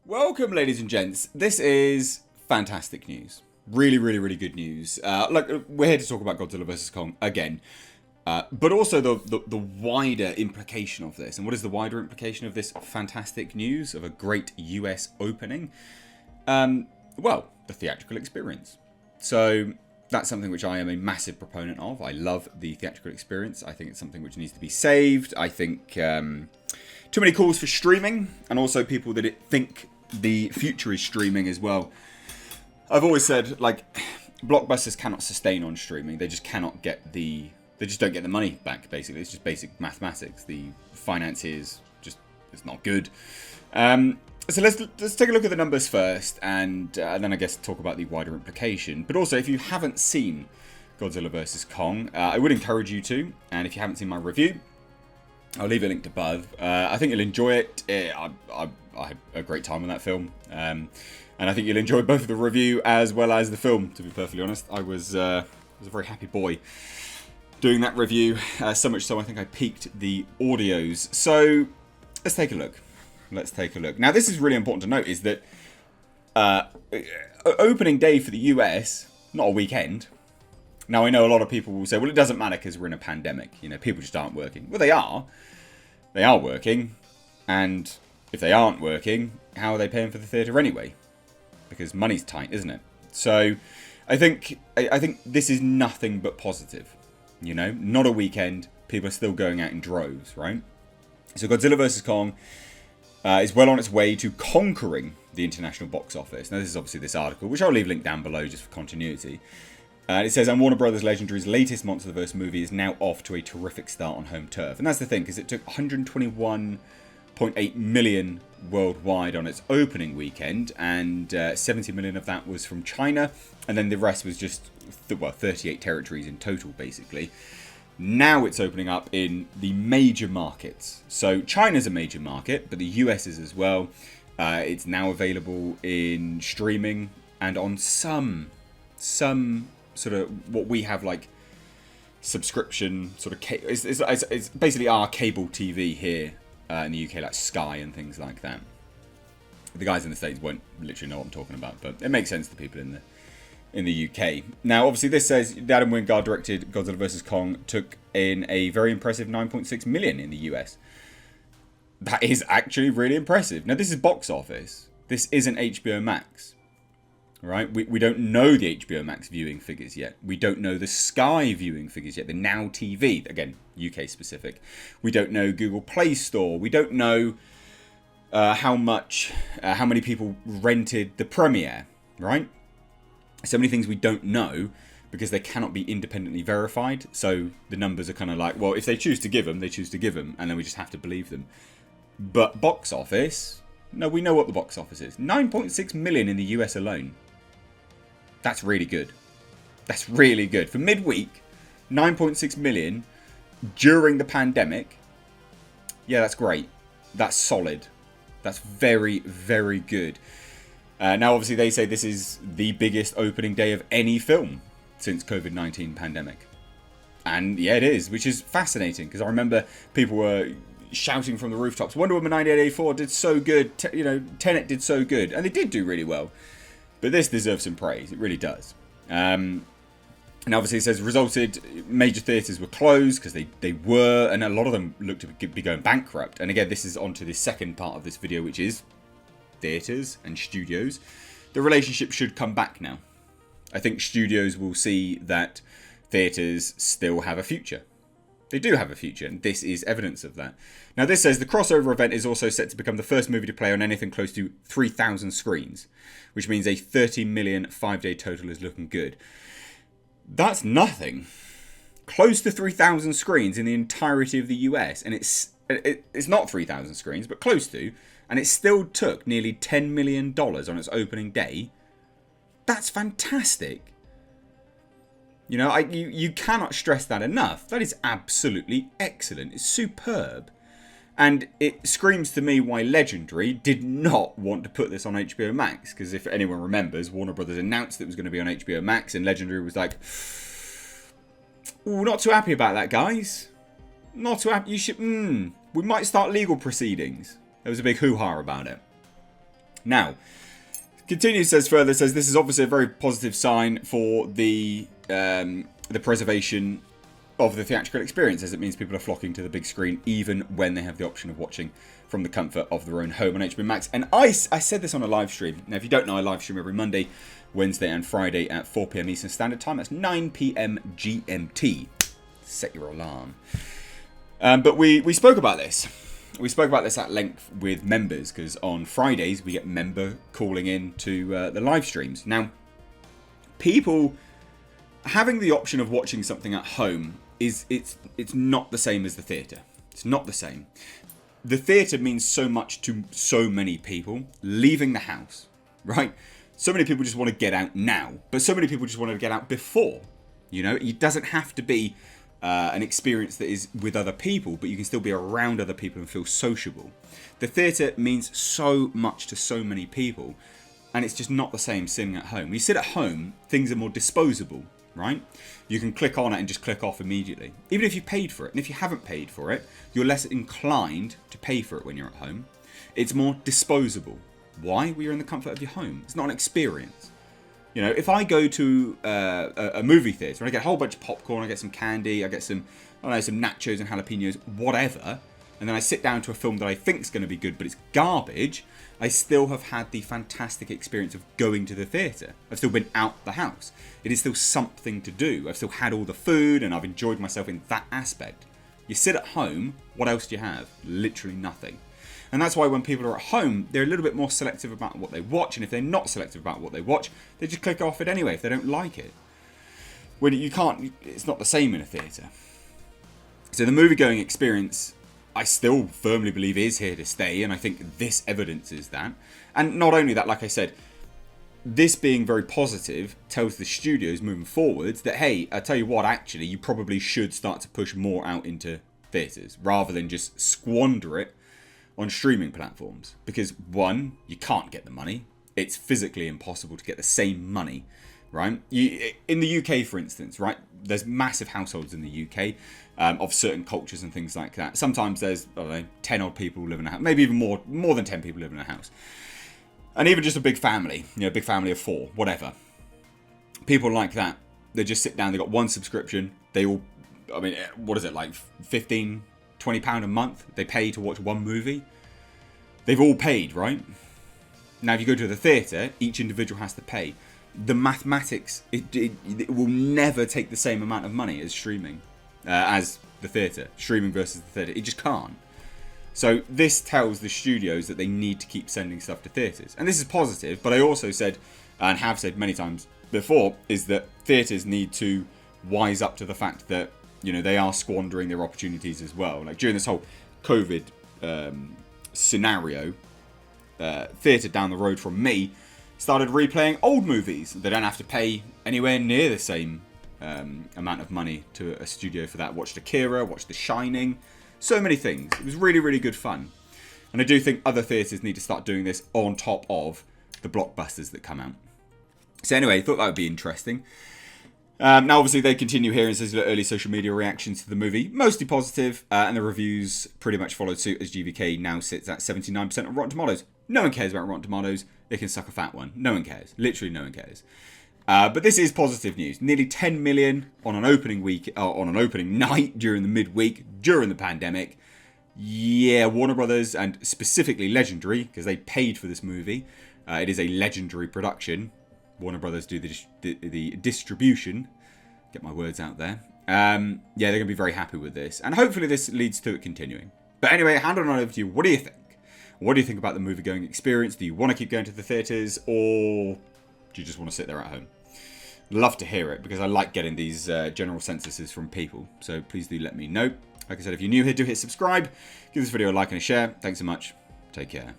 Welcome, ladies and gents. This is fantastic news. Really, really, really good news. Look, we're here to talk about Godzilla vs. Kong again. But also the wider implication of this. And what is the wider implication of this fantastic news of a great US opening? Well, the theatrical experience. So that's something which I am a massive proponent of. I love the theatrical experience. I think it's something which needs to be saved. I think too many calls for streaming, and also people that think the future is streaming as well. I've always said, like, blockbusters cannot sustain on streaming. They just cannot get the... They just don't get the money back, basically. It's just basic mathematics. The finances just... It's not good. So let's take a look at the numbers first, and then I guess talk about the wider implication. But also, if you haven't seen Godzilla vs. Kong, I would encourage you to. And if you haven't seen my review, I'll leave it linked above. I think you'll enjoy it. I had a great time on that film. And I think you'll enjoy both the review as well as the film, to be perfectly honest. I was a very happy boy doing that review. So much so I think I peaked the audios. So let's take a look. Now, this is really important to note, is that opening day for the US, not a weekend. Now, I know a lot of people will say, well, it doesn't matter because we're in a pandemic. You know, people just aren't working. Well, they are. They are working. And if they aren't working, how are they paying for the theatre anyway? Because money's tight, isn't it? So I think this is nothing but positive. You know, not a weekend. People are still going out in droves, right? So Godzilla vs. Kong is well on its way to conquering the international box office. Now, this is obviously this article, which I'll leave linked down below just for continuity. It says, and Warner Brothers Legendary's latest MonsterVerse movie is now off to a terrific start on home turf. And that's the thing, because it took 121.8 million worldwide on its opening weekend, and 70 million of that was from China, and then the rest was just, 38 territories in total, basically. Now it's opening up in the major markets. So China's a major market, but the US is as well. It's now available in streaming and on some sort of what we have like subscription sort of it's basically our cable TV here in the UK, like Sky and things like that. The guys in the States won't literally know what I'm talking about, but it makes sense to people in the UK. Now, obviously, this says the Adam Wingard-directed Godzilla vs. Kong took in a very impressive 9.6 million in the US. That is actually really impressive. Now, this is box office. This isn't HBO Max. Right? We don't know the HBO Max viewing figures yet. We don't know the Sky viewing figures yet. The Now TV, again, UK specific. We don't know Google Play Store. We don't know how many people rented the premiere, right? So many things we don't know because they cannot be independently verified. So the numbers are kind of like, well, if they choose to give them, they choose to give them, and then we just have to believe them. But box office, no, we know what the box office is. 9.6 million in the US alone. That's really good. That's really good. For midweek, 9.6 million during the pandemic. Yeah, that's great. That's solid. That's very, very good. Now, obviously, they say this is the biggest opening day of any film since COVID-19 pandemic. And yeah, it is, which is fascinating, because I remember people were shouting from the rooftops, Wonder Woman 1984 did so good, Tenet did so good, and they did do really well. But this deserves some praise, it really does. And obviously it says resulted, major theatres were closed, because they were, and a lot of them looked to be going bankrupt. And again, this is onto the second part of this video, which is theatres and studios. The relationship should come back now. I think studios will see that theatres still have a future. They do have a future, and this is evidence of that. Now, this says the crossover event is also set to become the first movie to play on anything close to 3,000 screens, which means a 30 million 5-day total is looking good. That's nothing. Close to 3,000 screens in the entirety of the US, and it's not 3,000 screens, but close to, and it still took nearly $10 million on its opening day. That's fantastic. You know, you cannot stress that enough. That is absolutely excellent. It's superb. And it screams to me why Legendary did not want to put this on HBO Max. Because if anyone remembers, Warner Brothers announced it was going to be on HBO Max, and Legendary was like, Ooh, not too happy about that, guys. Not too happy. You should. We might start legal proceedings. There was a big hoo-ha about it. Now, continues, says further, says this is obviously a very positive sign for the preservation of the theatrical experience, as it means people are flocking to the big screen even when they have the option of watching from the comfort of their own home on HBO Max. And I said this on a live stream. Now, if you don't know, I live stream every Monday, Wednesday and Friday at 4 p.m. Eastern Standard Time. That's 9 p.m. GMT. Set your alarm. But we spoke about this. We spoke about this at length with members, because on Fridays we get member calling in to the live streams. Now, people having the option of watching something at home it's not the same as the theatre. It's not the same. The theatre means so much to so many people leaving the house, right? So many people just want to get out now, but so many people just want to get out before. You know, it doesn't have to be an experience that is with other people, but you can still be around other people and feel sociable. The theatre means so much to so many people, and it's just not the same sitting at home. When you sit at home, things are more disposable, right? You can click on it and just click off immediately, even if you paid for it. And if you haven't paid for it, you're less inclined to pay for it when you're at home. It's more disposable. Why? Well, you're in the comfort of your home. It's not an experience. You know, if I go to a movie theatre and I get a whole bunch of popcorn, I get some candy, I get some, I don't know, some nachos and jalapenos, whatever, and then I sit down to a film that I think is going to be good, but it's garbage, I still have had the fantastic experience of going to the theatre. I've still been out the house. It is still something to do. I've still had all the food and I've enjoyed myself in that aspect. You sit at home, what else do you have? Literally nothing. And that's why when people are at home, they're a little bit more selective about what they watch. And if they're not selective about what they watch, they just click off it anyway if they don't like it. When you can't, it's not the same in a theatre. So the movie-going experience, I still firmly believe is here to stay. And I think this evidences that. And not only that, like I said, this being very positive tells the studios moving forwards that, hey, I tell you what, actually, you probably should start to push more out into theatres rather than just squander it on streaming platforms. Because one, you can't get the money. It's physically impossible to get the same money, right? In the UK, for instance, right, there's massive households in the UK of certain cultures and things like that. Sometimes there's, I don't know, 10 odd people who live in a house, maybe even more than 10 people live in a house. And even just a big family, you know, a big family of 4, whatever. People like that, they just sit down, they got one subscription, they all, I mean, what is it, like 15, £20 a month they pay to watch one movie. They've all paid, right? Now, if you go to the theatre, each individual has to pay. The mathematics, it will never take the same amount of money as streaming, as the theatre. Streaming versus the theatre, it just can't. So this tells the studios that they need to keep sending stuff to theatres. And this is positive, but I also said, and have said many times before, is that theatres need to wise up to the fact that, you know, they are squandering their opportunities as well. Like during this whole COVID scenario, theatre down the road from me started replaying old movies. They don't have to pay anywhere near the same amount of money to a studio for that. Watched Akira, watched The Shining, so many things. It was really, really good fun. And I do think other theatres need to start doing this on top of the blockbusters that come out. So anyway, I thought that would be interesting. Now, obviously, they continue here and says the early social media reactions to the movie, mostly positive, and the reviews pretty much followed suit as GVK now sits at 79% on Rotten Tomatoes. No one cares about Rotten Tomatoes. They can suck a fat one. No one cares. Literally no one cares. But this is positive news. Nearly 10 million on an opening week, on an opening night during the midweek, during the pandemic. Yeah, Warner Brothers, and specifically Legendary, because they paid for this movie. It is a Legendary production. Warner Brothers do the distribution. Get my words out there. Yeah, they're going to be very happy with this. And hopefully this leads to it continuing. But anyway, hand it on over to you. What do you think? What do you think about the movie-going experience? Do you want to keep going to the theatres? Or do you just want to sit there at home? Love to hear it, because I like getting these general censuses from people. So please do let me know. Like I said, if you're new here, do hit subscribe. Give this video a like and a share. Thanks so much. Take care.